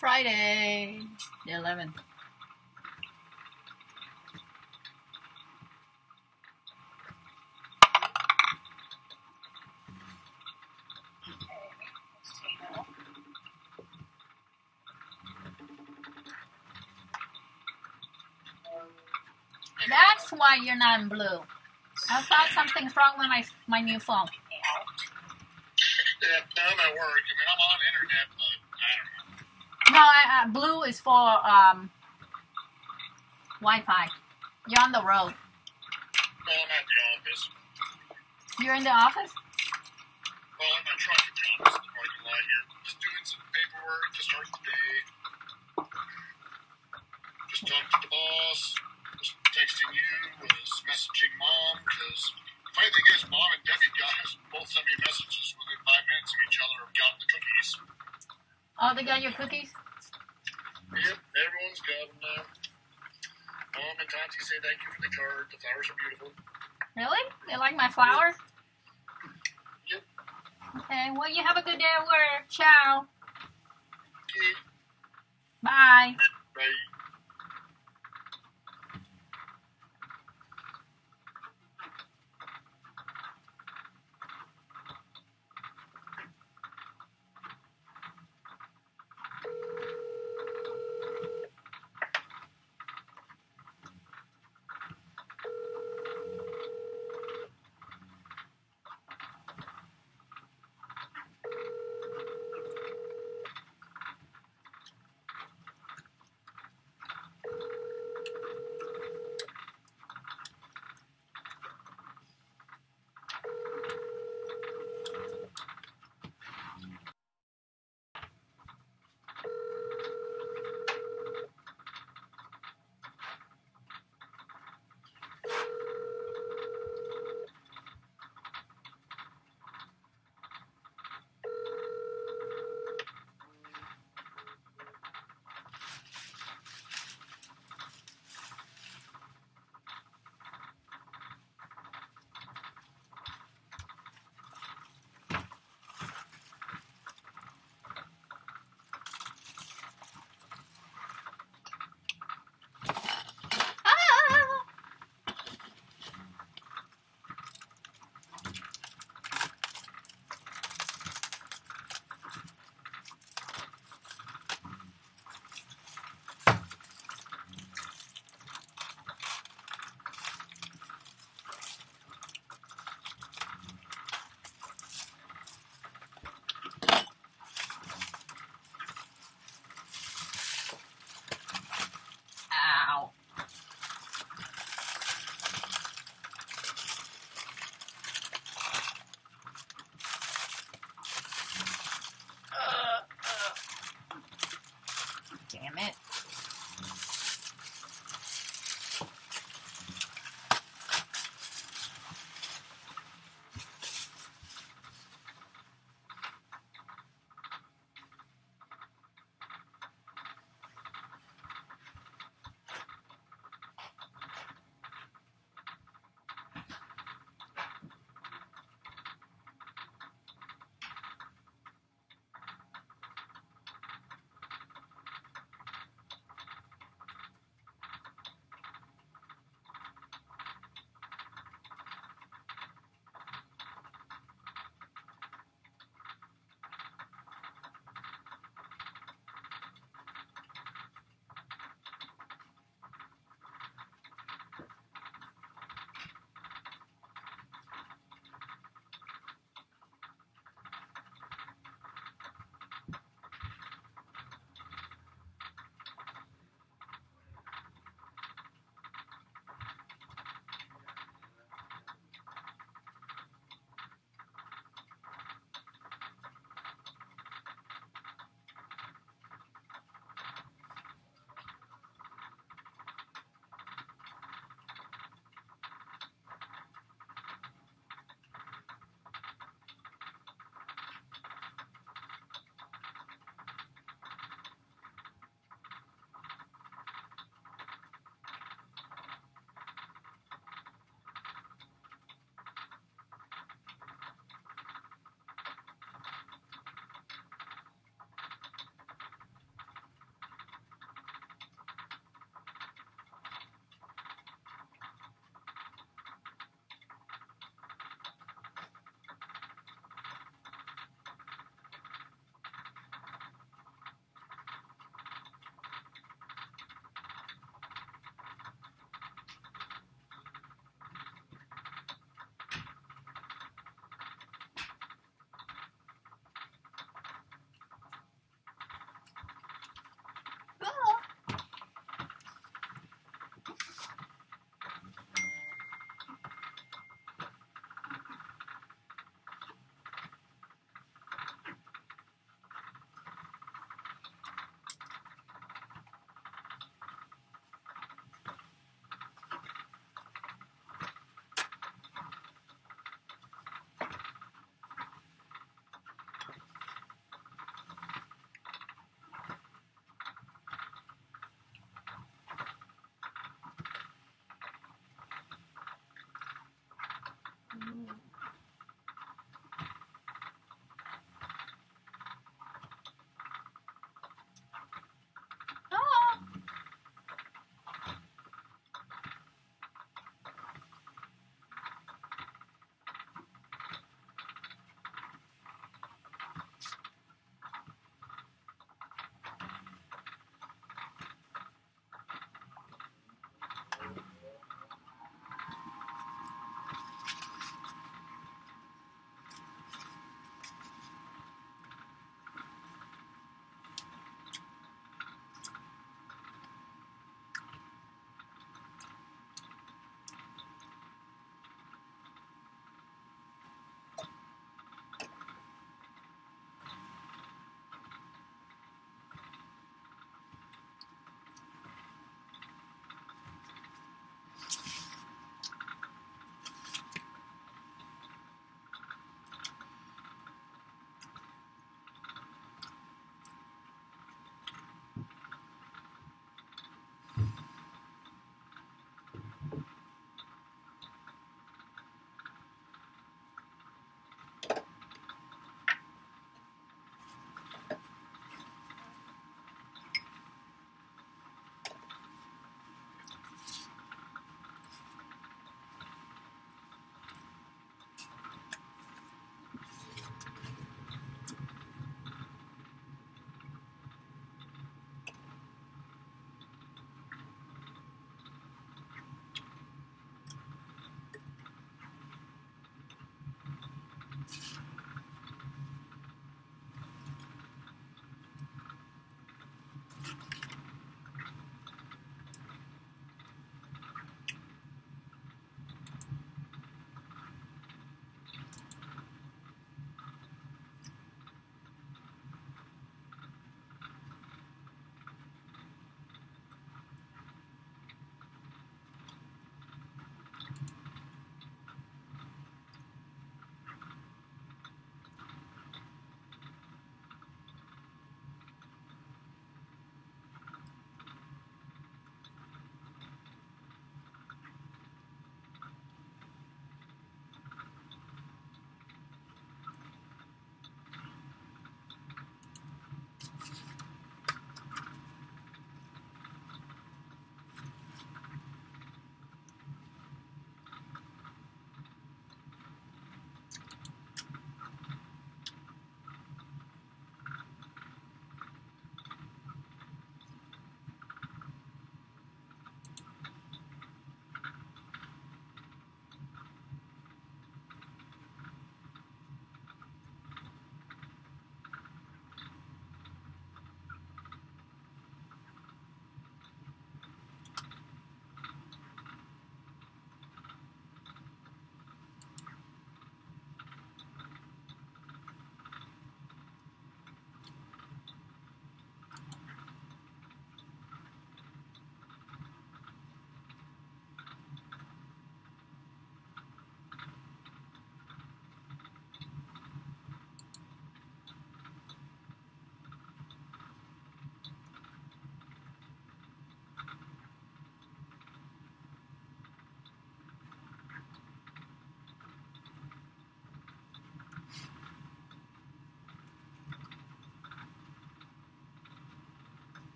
Friday, the 11th. That's why you're not in blue. I thought something's wrong with my new phone. Yeah, I'm at work. I mean, I'm on the internet, but I don't know. No, blue is for Wi-Fi. You're on the road. Well, I'm at the office. You're in the office? Well, I'm in my truck at the office in the parking lot here. Just doing some paperwork to start the day. Just talking to the boss. Just texting you. Was messaging Mom, because the funny thing is, Mom and Debbie guys both sent me messages within 5 minutes of each other of gotten the cookies. Oh, they got your cookies? Yep, everyone's got them now. Mom and Tati say thank you for the card. The flowers are beautiful. Really? They like my flowers? Yep. Okay, well, you have a good day at work. Ciao. Okay. Bye. Bye.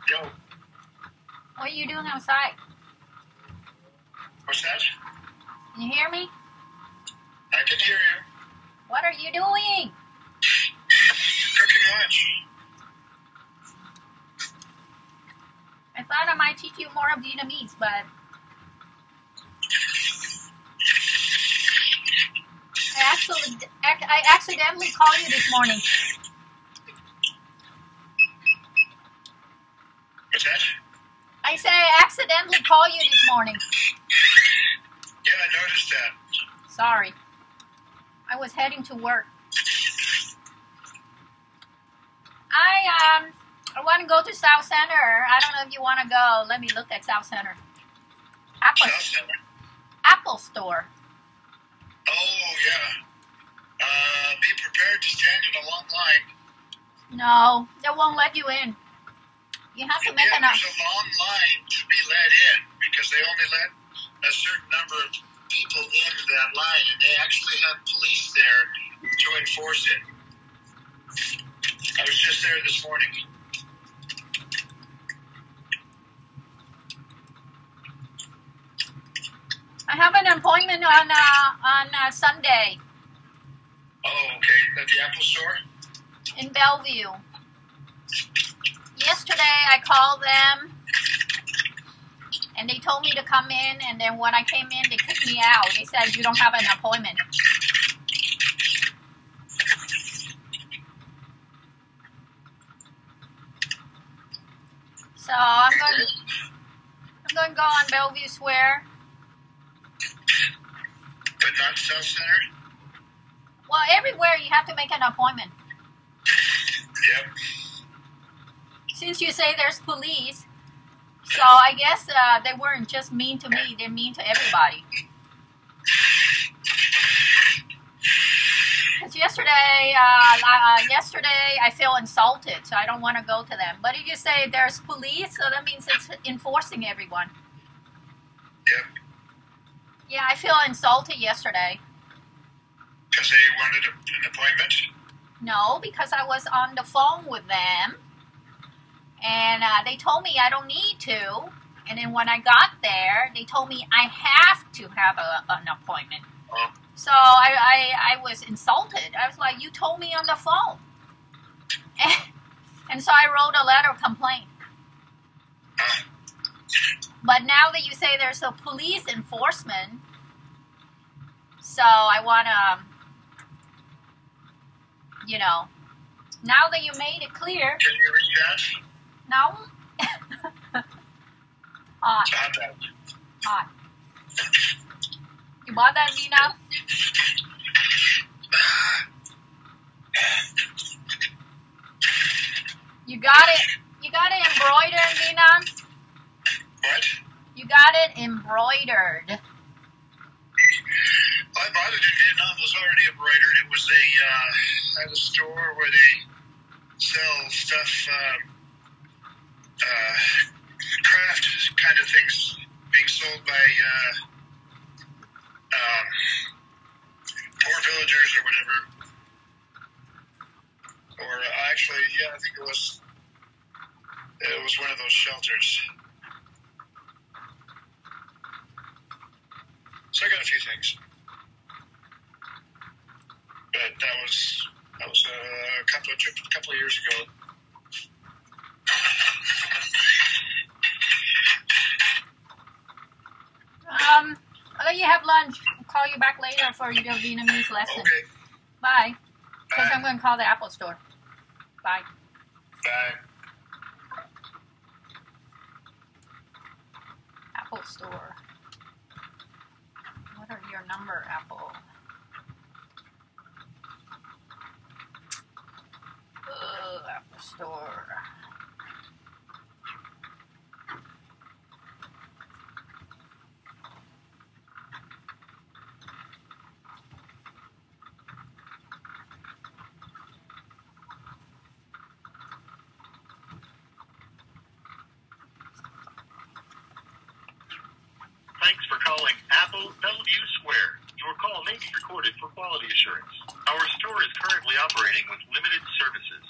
Yo, What are you doing outside? what's that? Can you hear me? I can hear you. What are you doing? Cooking lunch. I thought I might teach you more of Vietnamese, but I accidentally called you this morning. What's that? I say I accidentally called you this morning. Yeah, I noticed that. Sorry. I was heading to work. I want to go to South Center. I don't know if you want to go. Let me look at South Center. South Center. Apple Store. Oh, yeah. Be prepared to stand in a long line. No, they won't let you in. You have to make Yeah, an there's a long line to be let in because they only let a certain number of people in that line, and they actually have police there to enforce it. I was just there this morning. I have an appointment on Sunday Oh, okay. At the Apple Store? in Bellevue. Yesterday I called them and they told me to come in, and then when I came in they kicked me out. They said you don't have an appointment. So I'm going to go on Bellevue Square. But not South Center? Well, everywhere you have to make an appointment. Yep. Since you say there's police, so I guess they weren't just mean to me, they're mean to everybody. Because yesterday I feel insulted, so I don't want to go to them. But if you say there's police, so that means it's enforcing everyone. Yep. Yeah, I feel insulted yesterday. Because they wanted an appointment? No, because I was on the phone with them, and they told me I don't need to. And then when I got there, they told me I have to have an appointment. Oh. So I was insulted. I was like, you told me on the phone. And so I wrote a letter of complaint. But now that you say there's a police enforcement, so I want to, now that you made it clear. Can you read that? No. Hot. Hot. You bought that, Vina? You got it. You got it embroidered, Vina? What? You got it embroidered. I bought it in Vietnam. It was already embroidered. It was at a store where they sell stuff, craft kind of things being sold by poor villagers or whatever. Or actually, yeah, I think it was one of those shelters. So I got a few things, but that was a couple of years ago. I'll let you have lunch. I'll call you back later for your Vietnamese lesson. Okay. Bye. Because I'm going to call the Apple store. Bye. Bye. Apple store. What are your number, Apple? Apple store. Thanks for calling Apple Bellevue Square. Your call may be recorded for quality assurance. Our store is currently operating with limited services.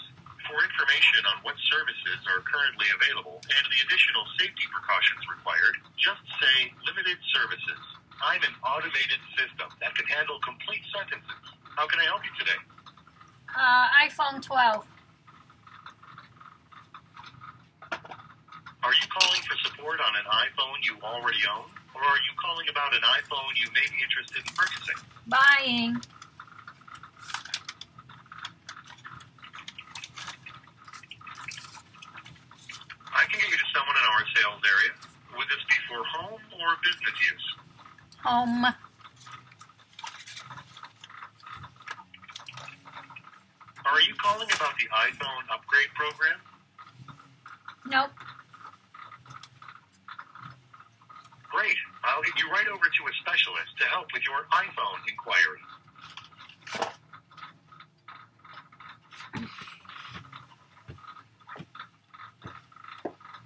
For information on what services are currently available and the additional safety precautions required, just say limited services. I'm an automated system that can handle complete sentences. How can I help you today? iPhone 12. Are you calling for support on an iPhone you already own? Or are you calling about an iPhone you may be interested in purchasing? Buying. I can get you to someone in our sales area. Would this be for home or business use? Home. Are you calling about the iPhone upgrade program? Nope. Great. I'll get you right over to a specialist to help with your iPhone inquiry.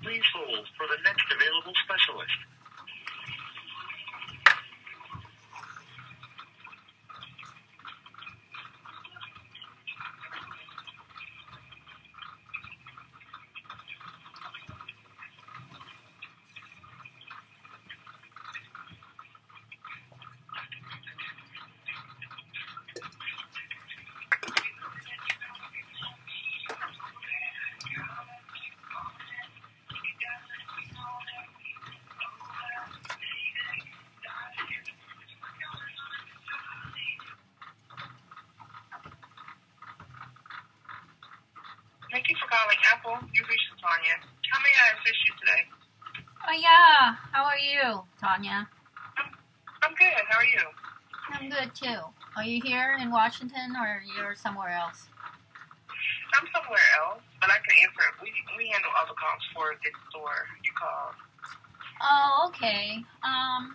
Please hold for the next available specialist. Thank you for calling Apple. You reached Tanya. How may I assist you today? Oh, yeah. How are you, Tanya? I'm good. How are you? I'm good, too. Are you here in Washington or you're somewhere else? I'm somewhere else, but I can answer it. We handle other calls for this store you called. Oh, okay. I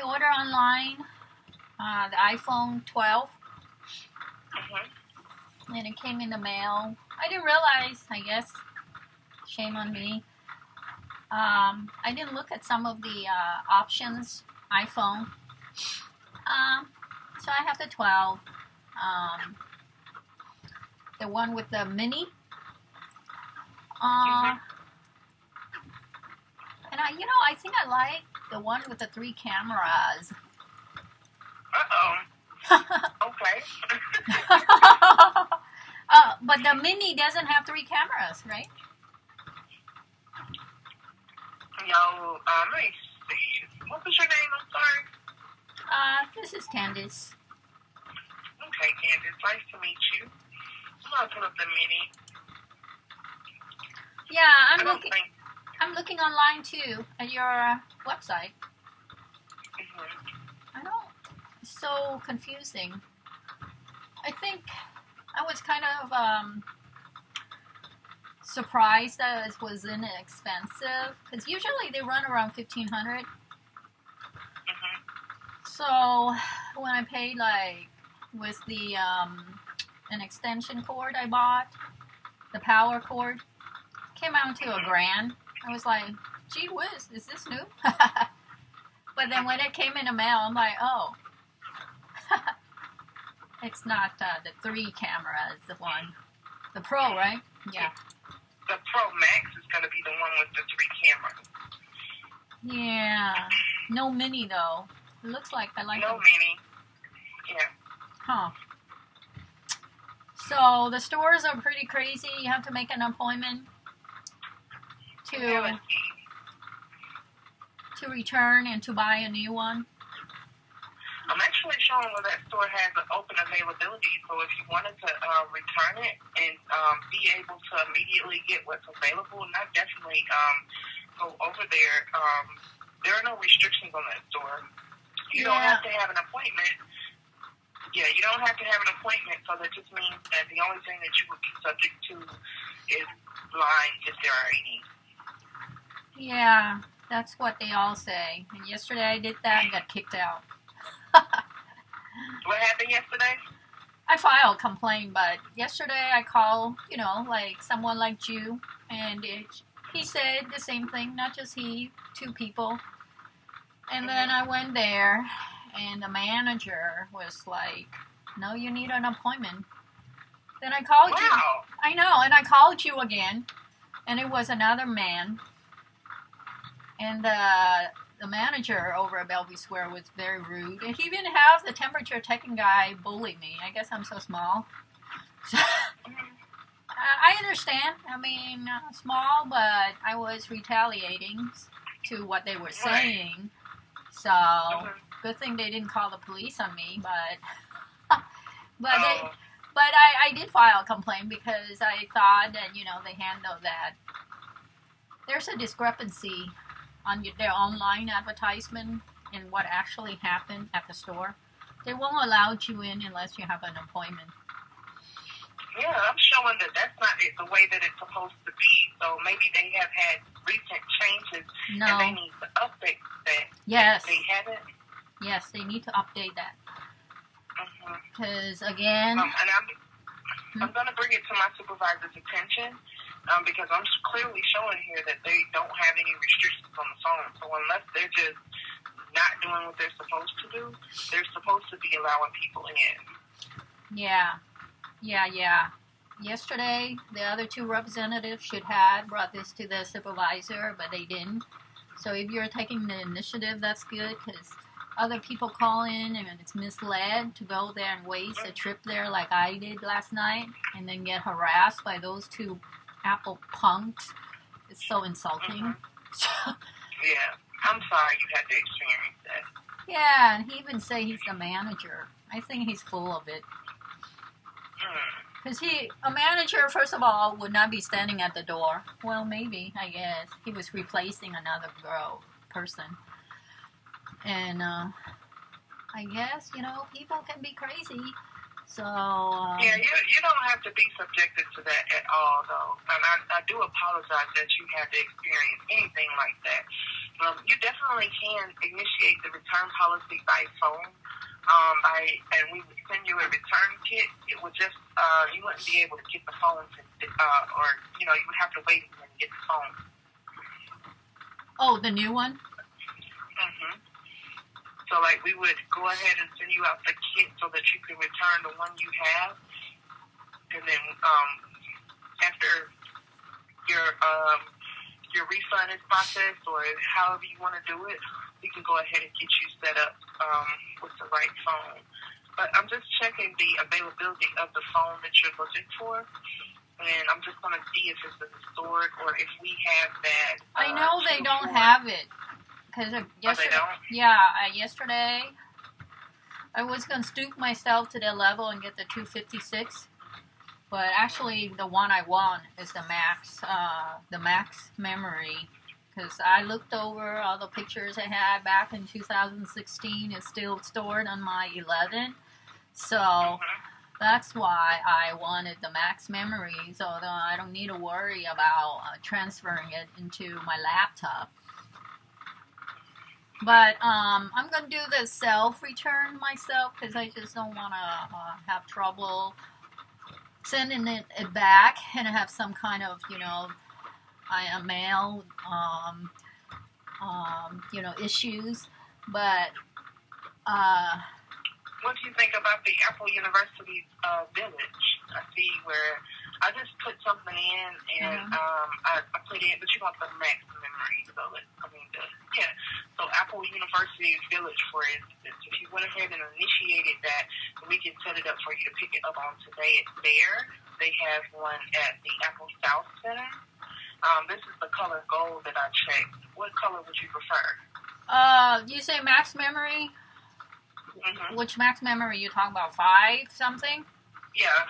order online the iPhone 12, and it came in the mail. I didn't realize, I guess, shame on me. I didn't look at some of the options, iPhone. So I have the 12. the one with the mini. And I think I like the one with the 3 cameras. Okay. But the mini doesn't have 3 cameras, right? No, let me see. What was your name? I'm sorry. This is Candice. Okay, Candice. Nice to meet you. I'm gonna pull up the mini. Yeah, I'm looking online too at your website. I don't. It's so confusing. I think I was kind of surprised that it was inexpensive because usually they run around $1,500. So when I paid with the an extension cord I bought, the power cord, came out to $1,000. I was like, gee whiz, is this new? But then when it came in the mail, I'm like, oh, it's not the 3 cameras, the one, the Pro, right? Yeah. The Pro Max is going to be the one with the 3 cameras. Yeah. No mini, though. It looks like I like No it. mini. Yeah. Huh. So the stores are pretty crazy. You have to make an appointment to return and to buy a new one. I'm actually showing where that store has an open availability, so if you wanted to return it and be able to immediately get what's available, and I definitely go over there. There are no restrictions on that store. You don't have to have an appointment. Yeah, you don't have to have an appointment, so that just means that the only thing that you would be subject to is lines, if there are any. Yeah, that's what they all say. And yesterday I did that and got kicked out. What happened yesterday? I filed a complaint, but yesterday I called, someone like you, and he said the same thing, not just he, 2 people. And then I went there, and the manager was like, no, you need an appointment. Then I called you. I know, and I called you again, and it was another man. And the manager over at Bellevue Square was very rude. And he even had the temperature taking guy bully me. I guess I'm so small. So, I understand. I mean, small, but I was retaliating to what they were saying. So, good thing they didn't call the police on me. But I did file a complaint because I thought that, they handled that. There's a discrepancy on their online advertisement and what actually happened at the store. They won't allow you in unless you have an appointment. Yeah, I'm showing that that's not the way that it's supposed to be. So maybe they have had recent changes and they need to update that. Yes. They haven't? Yes, they need to update that. Because, again... and I'm going to bring it to my supervisor's attention. Because I'm clearly showing here that they don't have any restrictions on the phone. So unless they're just not doing what they're supposed to do, they're supposed to be allowing people in. Yeah. Yesterday, the other 2 representatives should have brought this to the supervisor, but they didn't. So if you're taking the initiative, that's good, because other people call in and it's misled to go there and waste a trip there like I did last night and then get harassed by those 2 Apple punks. It's so insulting. Yeah, I'm sorry you had to experience that. Yeah, and he even say he's the manager. I think he's full of it. Because a manager, first of all, would not be standing at the door. Well, maybe, I guess. He was replacing another person. And I guess, people can be crazy. So yeah, you don't have to be subjected to that at all, though. And I do apologize that you had to experience anything like that. You definitely can initiate the return policy by phone. And we would send you a return kit. It would just you wouldn't be able to get the phone, or you would have to wait and get the phone. Oh, the new one. So, we would go ahead and send you out the kit so that you can return the one you have. And then after your refund is processed, or however you want to do it, we can go ahead and get you set up with the right phone. But I'm just checking the availability of the phone that you're looking for, and I'm just going to see if it's a historic or if we have that. I know they don't have it because yesterday. They don't? Yesterday I was going to stoop myself to their level and get the 256. But actually, the one I want is the max memory, because I looked over all the pictures I had back in 2016. It's still stored on my 11, so that's why I wanted the max memory, so that I don't need to worry about transferring it into my laptop. But I'm gonna do the self-return myself, because I just don't want to have trouble sending it back and have some kind of, mail, issues. But what do you think about the Apple University Village? I see where I just put something in, and I put in, but you want the max memory, so Apple University Village, for instance, if you went ahead and initiated that, we can set it up for you to pick it up on today. It's there. They have one at the Apple South Center. This is the color gold that I checked. What color would you prefer? You say max memory? Mm-hmm. Which max memory are you talking about? 5 something? Yeah,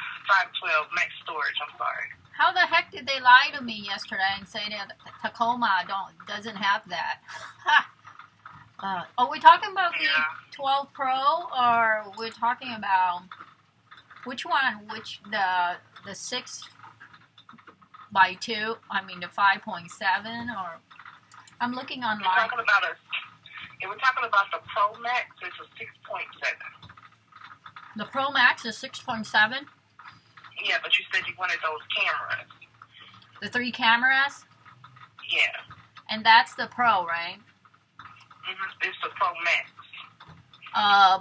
512 max storage. I'm sorry. How the heck did they lie to me yesterday and say that Tacoma doesn't have that? Are we talking about the 12 Pro, or we're talking about which one? Which the 6 by 2? I mean the 5.7, or I'm looking online. We're talking about the Pro Max. It's a 6.7. The Pro Max is 6.7. Yeah, but you said you wanted those cameras. The 3 cameras? Yeah. And that's the Pro, right? Mm-hmm. It's the Pro Max.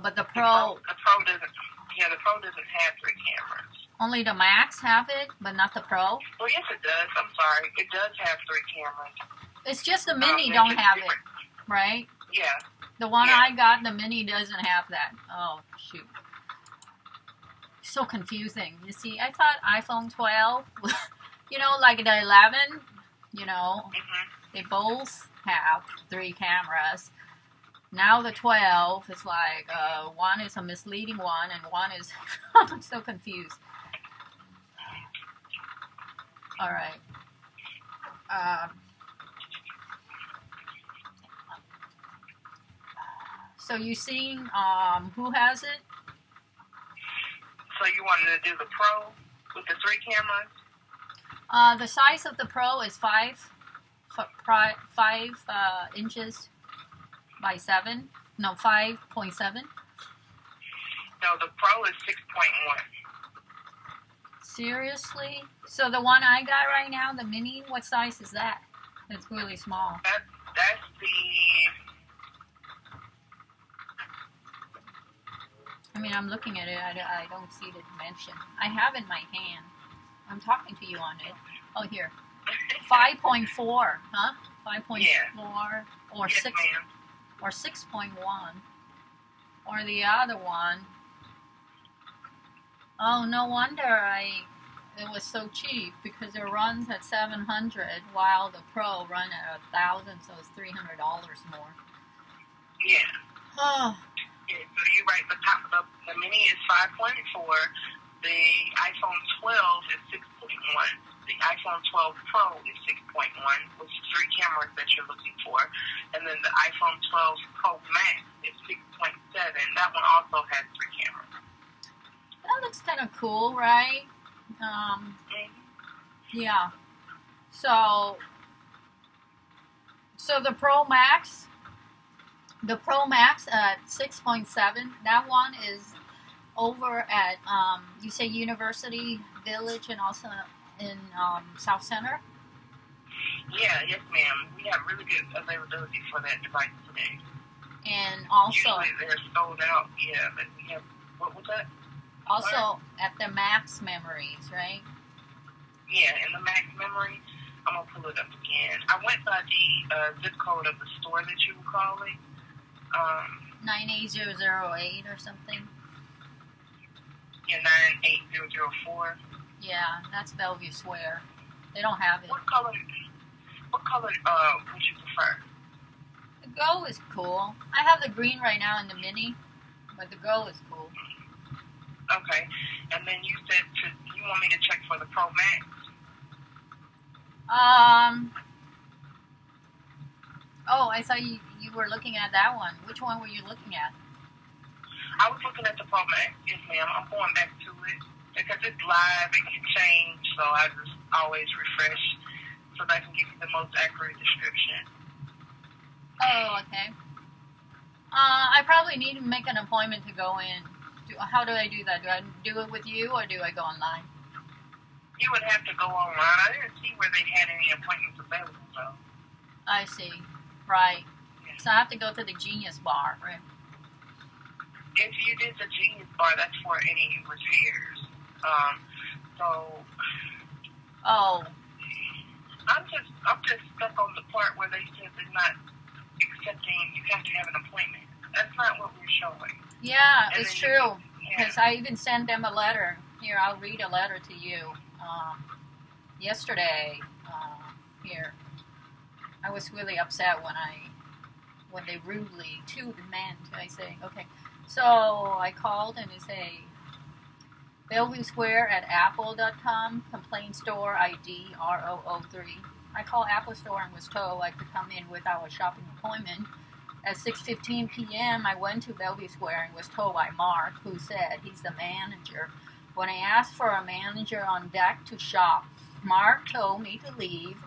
But the Pro... The Pro doesn't have 3 cameras. Only the Max have it, but not the Pro? Well, yes, it does. I'm sorry. It does have 3 cameras. It's just the Mini don't have it, right? Yeah. The one I got, the Mini doesn't have that. Oh, shoot. So confusing. You see, I thought iPhone 12, like the 11, they both have 3 cameras. Now the 12 is like, one is a misleading one, and one is, I'm so confused. All right. So you seeing who has it? So you wanted to do the Pro with the 3 cameras? The size of the Pro is 5 inches by 7. No, 5.7. No, the Pro is 6.1. Seriously? So the one I got right now, the Mini, what size is that? It's really small. That's the... I mean, I'm looking at it. I don't see the dimension. I have it in my hand. I'm talking to you on it. Oh, here. 5.4, huh? 5.4 or 6 ma'am. Or 6.1. Or the other one. Oh, no wonder it was so cheap, because it runs at $700 while the Pro run at $1,000, so it's $300 more. Yeah. Oh. Yeah, so you're right. The Mini is 5.4. The iPhone 12 is 6.1. The iPhone 12 Pro is 6.1, with 3 cameras that you're looking for. And then the iPhone 12 Pro Max is 6.7. That one also has 3 cameras. That looks kind of cool, right? Yeah. So the Pro Max at 6.7, that one is over at, you say University Village, and also in South Center? Yeah, yes ma'am. We have really good availability for that device today. And also... Usually they're sold out, yeah, but we have... What was that? Also at the Max Memories, right? Yeah, in the max memory. I'm going to pull it up again. I went by the zip code of the store that you were calling. 98008 or something. Yeah, 98004. Yeah, that's Bellevue Square. They don't have it. What color would you prefer? The gold is cool. I have the green right now in the mini, but the gold is cool. Okay. And then you said you want me to check for the Pro Max? Oh, I saw you were looking at that one. Which one were you looking at? I was looking at the Pro Max. Yes, ma'am. I'm going back to it because it's live. It can change, so I just always refresh so that I can give you the most accurate description. Oh, okay. I probably need to make an appointment to go in. How do I do that? Do I do it with you or do I go online? You would have to go online. I didn't see where they had any appointments available, though. I see. Right. Yeah. So I have to go to the Genius Bar, right? If you did the Genius Bar, that's for any repairs. Oh. I'm just stuck on the part where they said they're not accepting. You have to have an appointment. That's not what we're showing. Yeah, And it's then true. Yeah. Because I even sent them a letter. Here, I'll read a letter to you. Yesterday, here, I was really upset when they rudely, to the man, I say, okay. So I called and they say, Bellevue Square at apple.com, complaint store ID R003. I called Apple Store and was told I could come in without a shopping appointment. At 6:15 p.m., I went to Bellevue Square and was told by Mark, who said he's the manager. When I asked for a manager on deck to shop, Mark told me to leave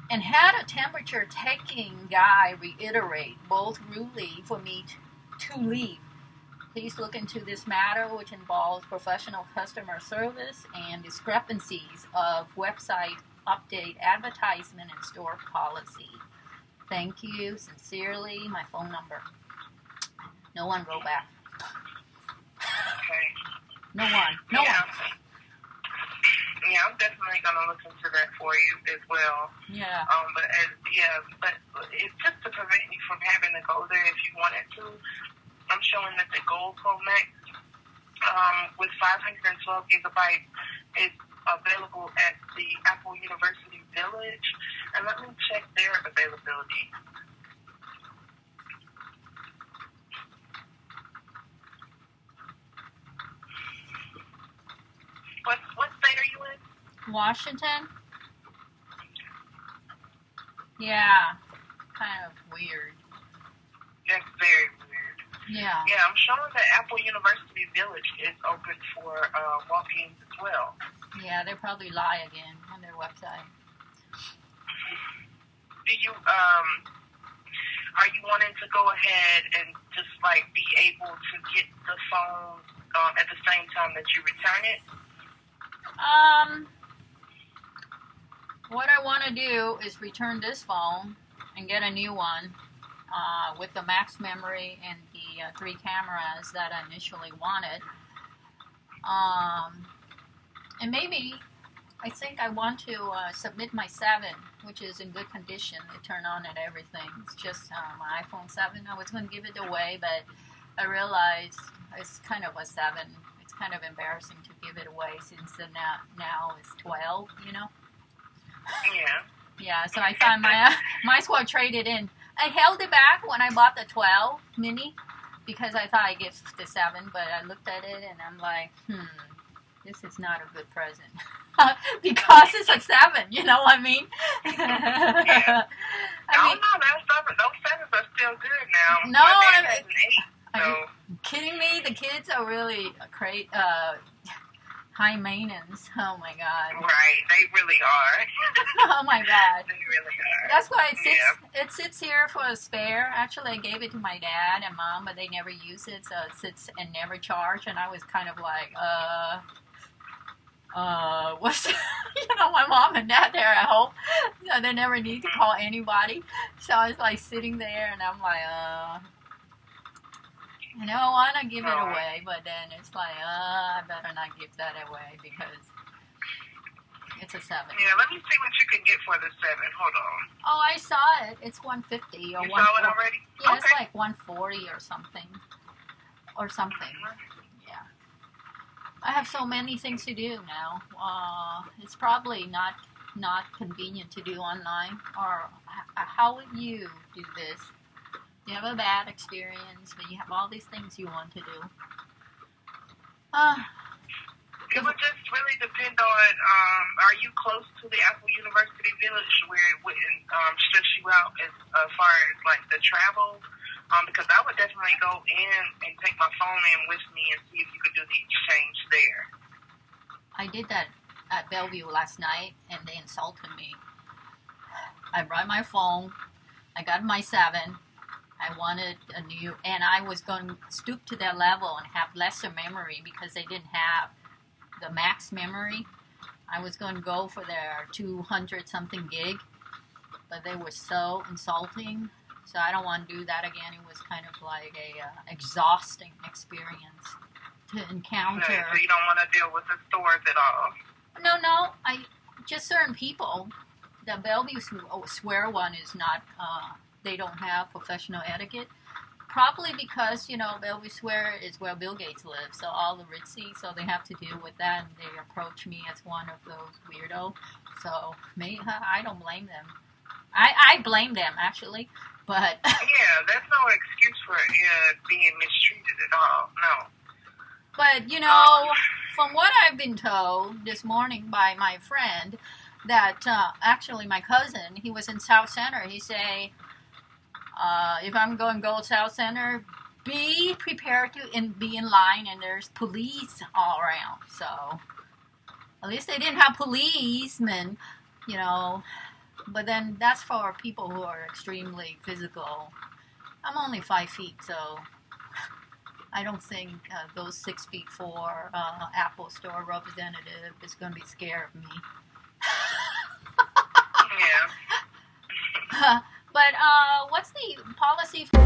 and had a temperature-taking guy reiterate both rudely for me to leave. Please look into this matter, which involves professional customer service and discrepancies of website update, advertisement, and store policy. Thank you. Sincerely, my phone number. No one wrote back. Okay. No one. No yeah. one. Yeah, I'm definitely gonna look into that for you as well. Yeah. But it's just to prevent you from having to go there if you wanted to. I'm showing that the Gold Pro Max with 512 gigabytes is available at the Apple University Village. And let me check their availability. What state are you in? Washington? Yeah. Kind of weird. That's very weird. Yeah. Yeah, I'm showing that Apple University Village is open for walk-ins as well. Yeah, they probably lie again on their website. Do you are you wanting to go ahead and just like be able to get the phone at the same time that you return it? What I want to do is return this phone and get a new one with the max memory and the 3 cameras that I initially wanted. And maybe I think I want to submit my 7, which is in good condition. It turned on and everything. It's just my iPhone 7. I was going to give it away, but I realized it's kind of a 7. It's kind of embarrassing to give it away since the now it's 12, you know? Yeah. Yeah, so I thought might as well trade it in. I held it back when I bought the 12 mini because I thought I'd get the 7, but I looked at it and I'm like, this is not a good present. Because it's a 7, you know what I mean? Yeah. I mean, those 7s are still good now. No, my dad has an 8, so. Are you kidding me? The kids are really high maintenance. Oh my god. Right, they really are. Oh my god. They really are. That's why it sits here for a spare. Actually, I gave it to my dad and mom, but they never use it, so it sits and never charge. And I was kind of like, what's you know, my mom and dad, they're at home, so they never need to call anybody. So I was like sitting there, and I'm like, I don't want to give it away, but then it's like, I better not give that away because it's a 7. Yeah, let me see what you can get for the 7. Hold on. Oh, I saw it. It's 150 or You saw it 140. already? Yeah, Okay. it's like 140 or something. Yeah. I have so many things to do now. It's probably not convenient to do online. Or how would you do this? You have a bad experience, but you have all these things you want to do. It would just really depend on, are you close to the Apple University Village where it wouldn't stress you out as far as like the travel? Because I would definitely go in and take my phone in with me and see if you could do the exchange there. I did that at Bellevue last night, and they insulted me. I brought my phone. I got my 7. I wanted a new, and I was going to stoop to their level and have lesser memory because they didn't have the max memory. I was going to go for their 200 something gig, but they were so insulting. So I don't want to do that again. It was kind of like a exhausting experience to encounter. Okay, so you don't want to deal with the stores at all? No. Just certain people. The Bellevue Square one is not. They don't have professional etiquette. Probably because Bellevue Square is where Bill Gates lives, so all the ritzy, so they have to deal with that, and they approach me as one of those weirdos. So I don't blame them. I blame them actually. But yeah, that's no excuse for being mistreated at all. No. But from what I've been told this morning by my friend, that actually my cousin, he was in South Center. He say, if I'm going to go to South Center, be prepared to be in line, and there's police all around. So at least they didn't have policemen, But then that's for people who are extremely physical. I'm only 5 feet, so I don't think those 6'4" Apple Store representative is going to be scared of me. Yeah. But what's the policy for...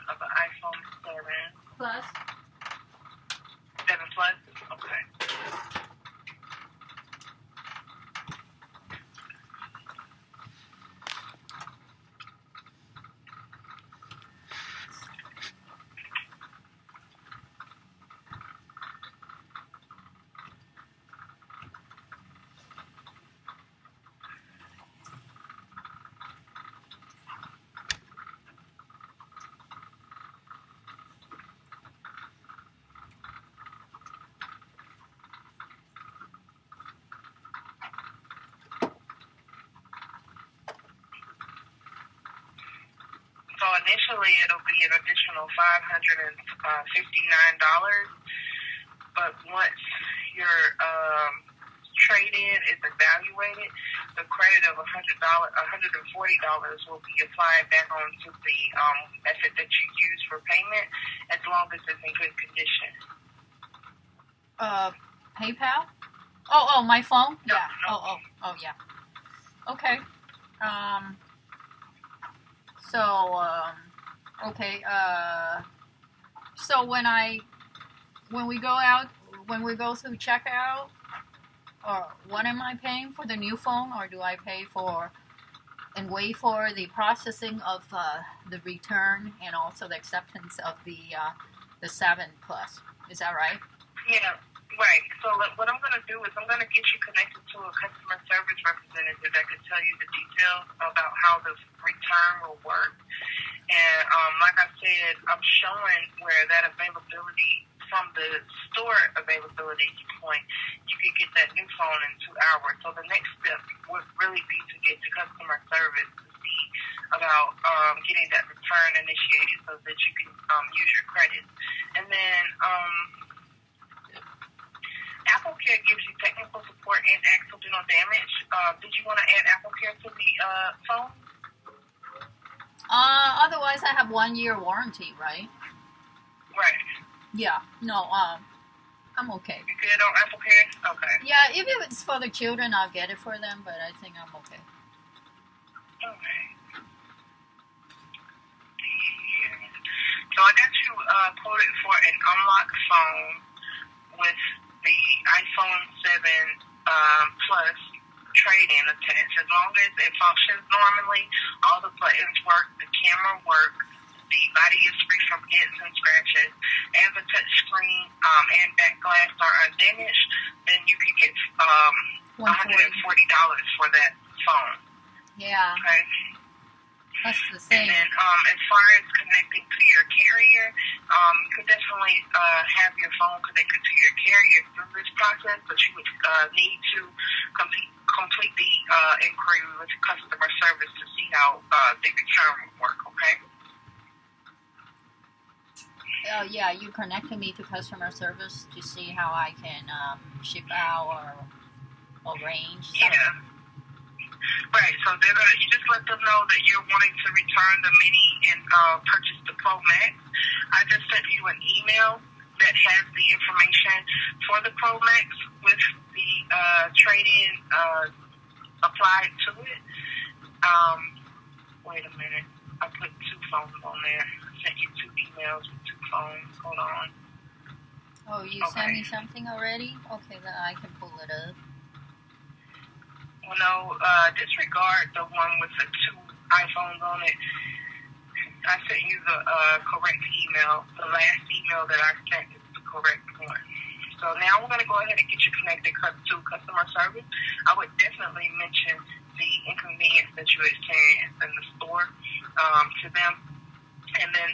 of an iPhone 7. Plus. 7 Plus? Okay. So initially it'll be an additional $559, but once your trade-in is evaluated, the credit of $140 will be applied back onto the method that you use for payment, as long as it's in good condition. PayPal? Oh, my phone? No, Yeah. no. Oh, yeah. Okay. Okay. So when we go through checkout, or what am I paying for the new phone, or do I pay for and wait for the processing of the return and also the acceptance of the 7 Plus? Is that right? Yeah. Right. So what I'm going to do is I'm going to get you connected to a customer service representative that can tell you the details about how the return will work. And like I said, I'm showing where that availability from the store availability point, you can get that new phone in 2 hours. So the next step would really be to get to customer service to see about getting that return initiated so that you can use your credit. And then Apple Care gives you technical support and accidental damage. Did you want to add Apple Care to the phone? Otherwise I have 1 year warranty, right? Right. Yeah. No, I'm okay. You good on Apple Care? Okay. Yeah, if it's for the children, I'll get it for them, but I think I'm okay. Okay. So I got you quoted for an unlocked phone with the iPhone 7 Plus trade-in attached. As long as it functions normally, all the buttons work, the camera works, the body is free from dents and scratches, and the touch screen and back glass are undamaged, then you could get $140 for that phone. Yeah. Okay. That's the same. And then as far as connecting to your carrier, you could definitely have your phone connected to your carrier through this process, but you would need to complete the inquiry with customer service to see how the return would work, okay? Yeah, you connected me to customer service to see how I can ship out or arrange something. Yeah. Right, so you just let them know that you're wanting to return the Mini and purchase the Pro Max. I just sent you an email that has the information for the Pro Max with the trade-in applied to it. Wait a minute. I put 2 phones on there. I sent you 2 emails with 2 phones. Hold on. Oh, you sent me something already? Okay, then I can pull it up. Well, no, disregard the one with the 2 iPhones on it. I sent you the correct email. The last email that I sent is the correct one. So now we're going to go ahead and get you connected to customer service. I would definitely mention the inconvenience that you experienced in the store to them, and then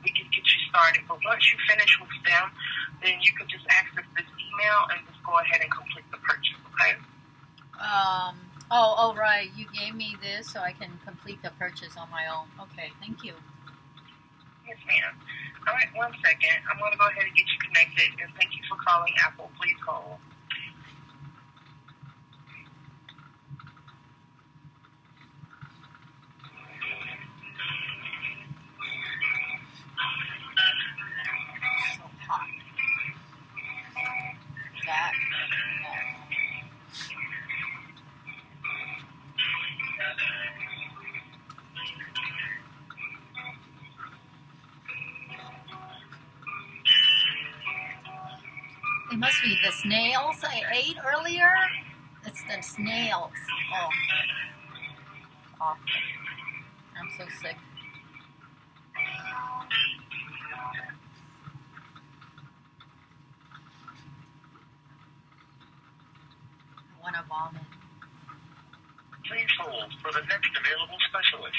we can get you started. But once you finish with them, then you can just access this email and just go ahead and complete the purchase, okay? Oh, right. You gave me this so I can complete the purchase on my own. Okay, thank you. Yes, ma'am. All right, 1 second. I'm going to go ahead and get you connected, and thank you for calling Apple. Please hold. So hot. That. snails I ate earlier. It's the snails. Oh. Awful. I'm so sick. I want to vomit. Please hold for the next available specialist.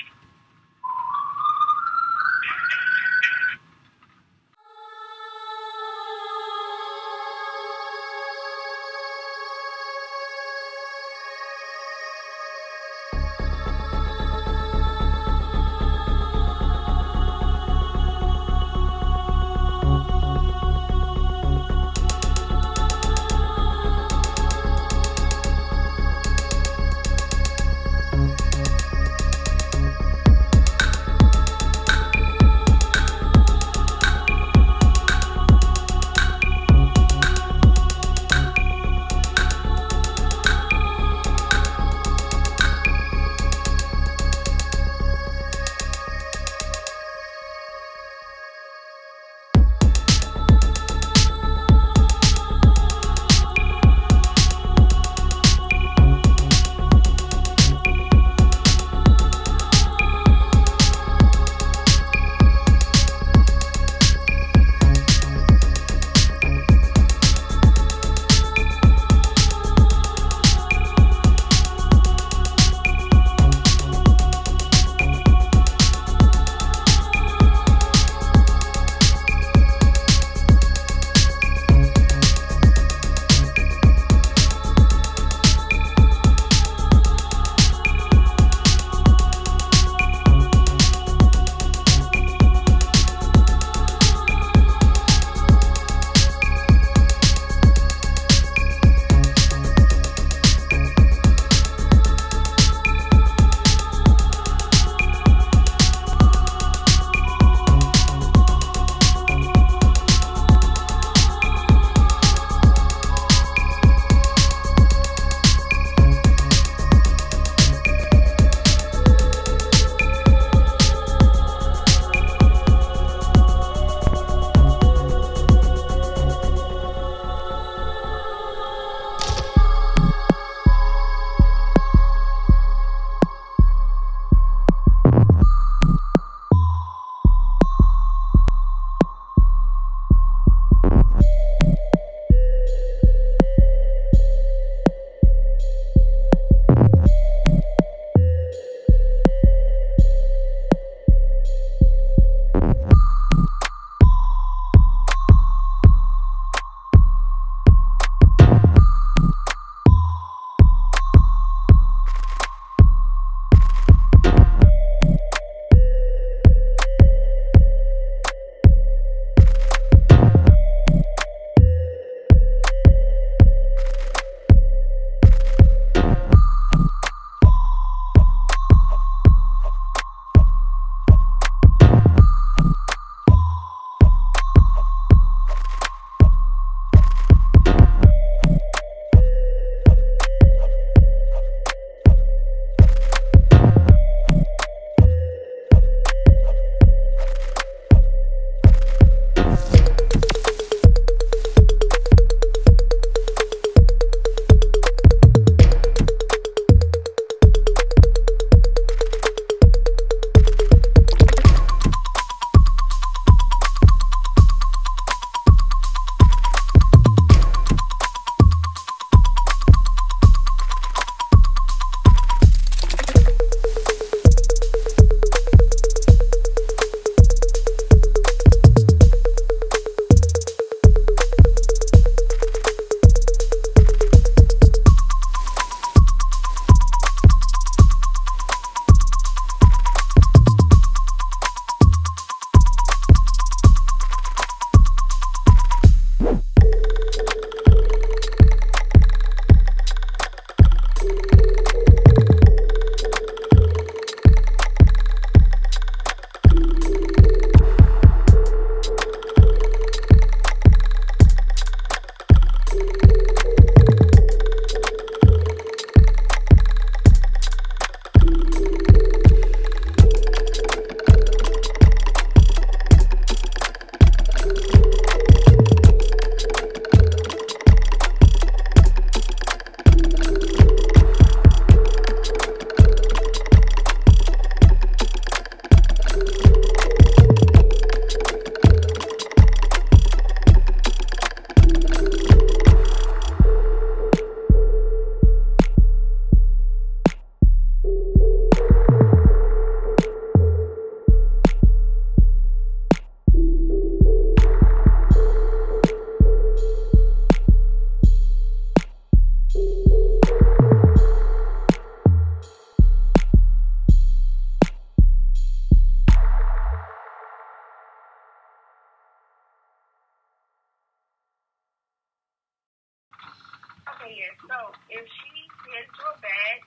Okay, yeah. So if she gets to a bag,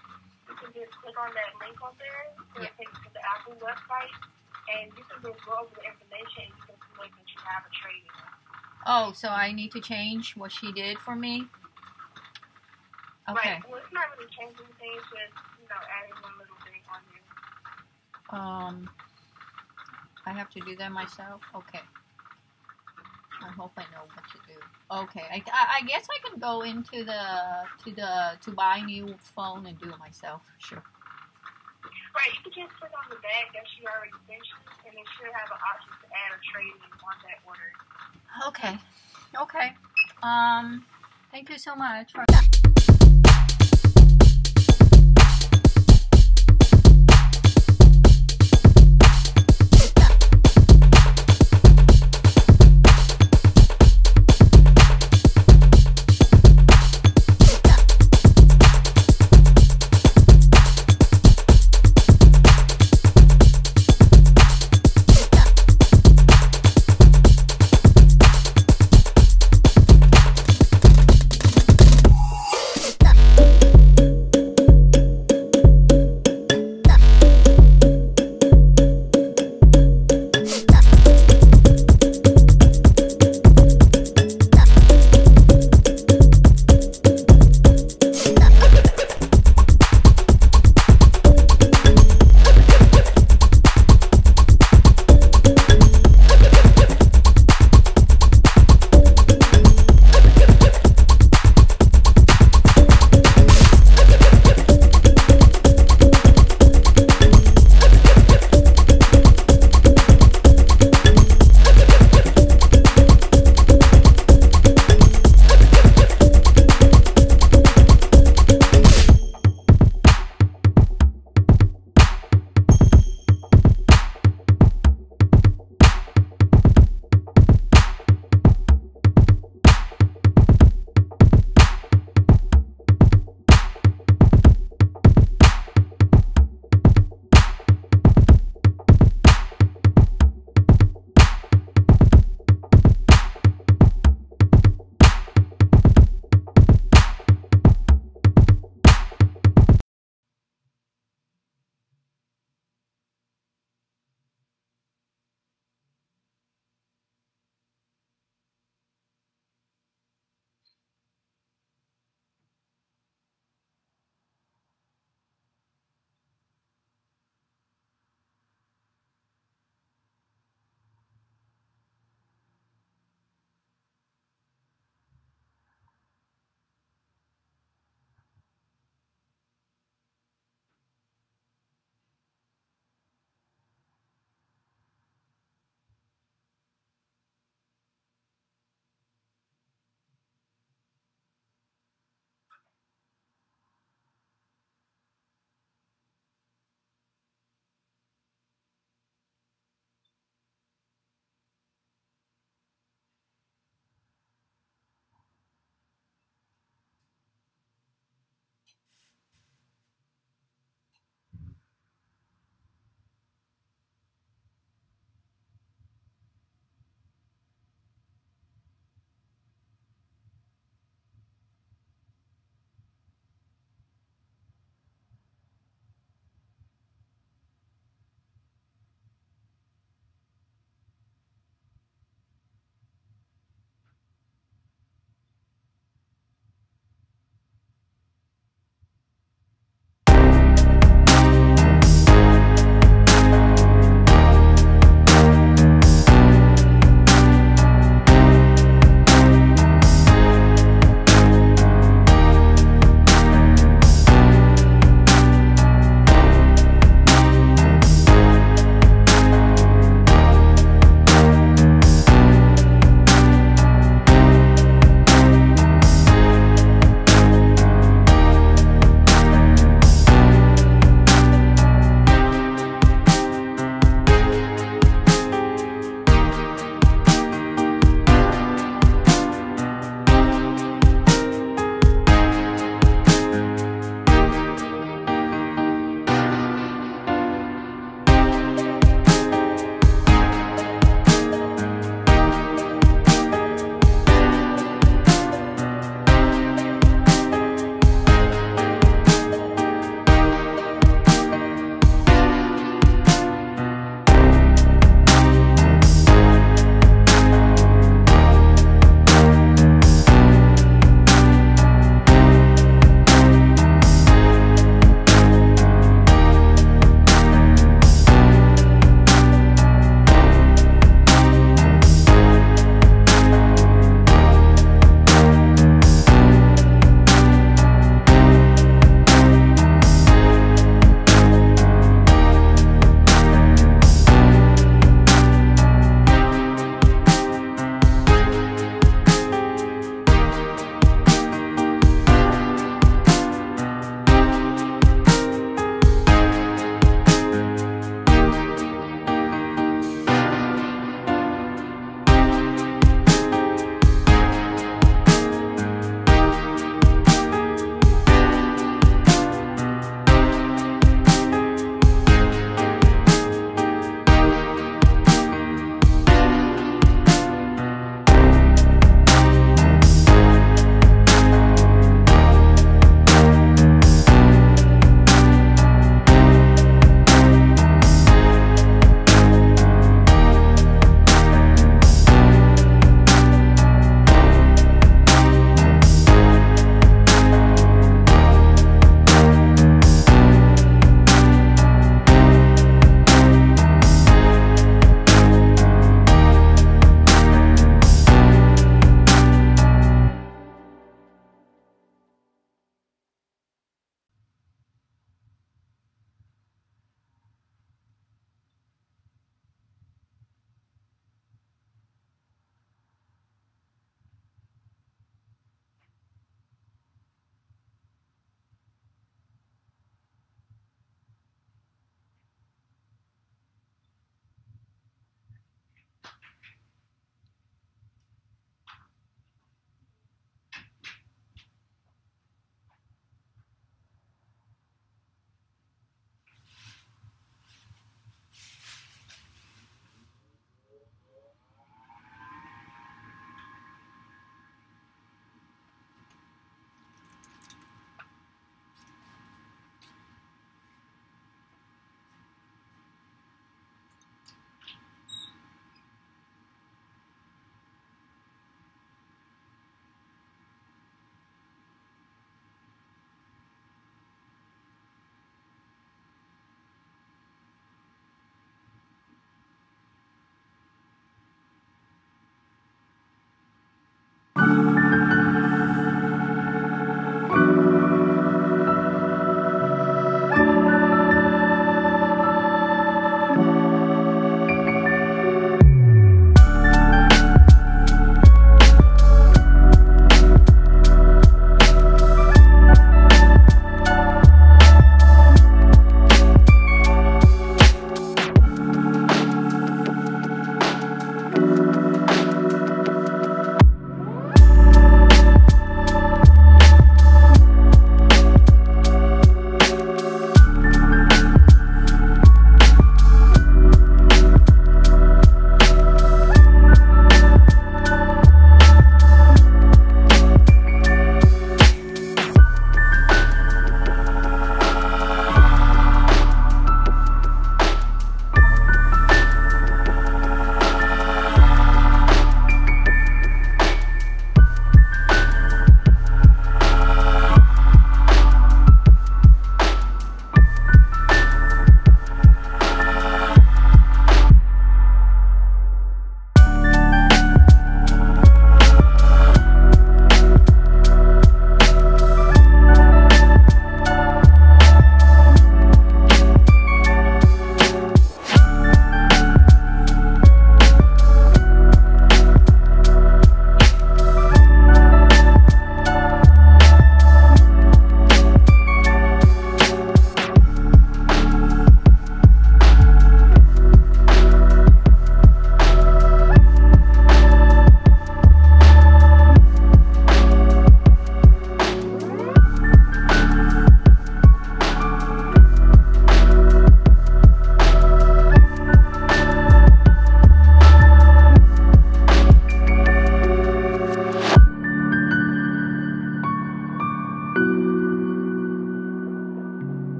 you can just click on that link on there to take you to the Apple website, and you can just go over the information and you can select that you have a trade in. Oh, so I need to change what she did for me? Okay. Right. Well, it's not really changing anything. It's just, adding one little thing on there. I have to do that myself? Okay. I hope I know what to do. Okay. I guess I can go into to buy a new phone and do it myself. Sure. Right. You can just click on the bag that she already sent you, and it should have an option to add a trade-in on that order. Okay. Okay. Thank you so much for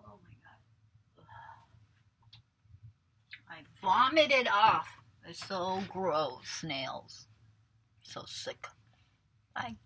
Oh my god. I vomited off. It's so gross, snails. So sick. Bye.